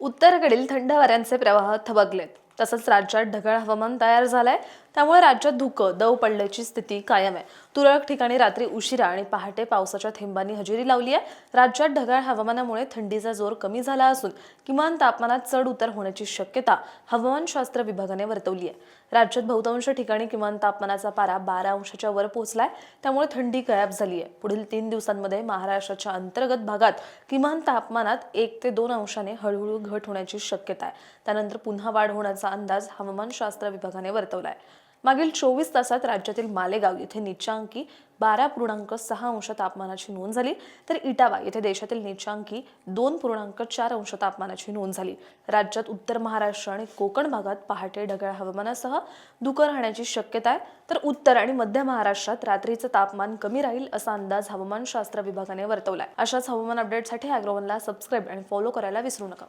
उत्तरेकडील थंड वाऱ्यांचे प्रवाह थबकलेत. तसंच राज्यात ढगाळ हवामान तयार झालंय. त्यामुळे राज्यात धुकं दव पडल्याची स्थिती कायम आहे. तुरळक ठिकाणी रात्री उशिरा आणि पहाटे पावसाच्या थेंबांनी हजेरी लावली आहे. राज्यात ढगाळ हवामानामुळे थंडीचा जोर कमी झाला असून किमान तापमानात चढ उतर होण्याची शक्यता हवामानशास्त्र विभागाने वर्तवली आहे. राज्यात बहुतांश ठिकाणी किमान तापमानाचा पारा 12 अंशाच्या वर पोहोचलाय. त्यामुळे थंडी गायब झाली आहे. पुढील 3 दिवसांमध्ये महाराष्ट्राच्या अंतर्गत भागात किमान तापमानात 1 ते 2 अंशाने हळूहळू घट होण्याची शक्यता आहे. त्यानंतर पुन्हा वाढ होण्याचा अंदाज हवामानशास्त्र विभागाने वर्तवलाय. मागील 24 तासात राज्यातील मालेगाव येथे नीचांकी 12.6 अंश तापमानाची नोंद झाली, तर इटावा येथे देशातील नीचांकी 2.4 अंश तापमानाची नोंद झाली. राज्यात उत्तर महाराष्ट्र आणि कोकण भागात पहाटे ढगाळ हवामानासह धुकं राहण्याची शक्यता आहे, तर उत्तर आणि मध्य महाराष्ट्रात रात्रीचं तापमान कमी राहील असा अंदाज हवामानशास्त्र विभागाने वर्तवलाय. अशाच हवामान अपडेटसाठी अॅग्रोवनला सबस्क्राईब आणि फॉलो करायला विसरू नका.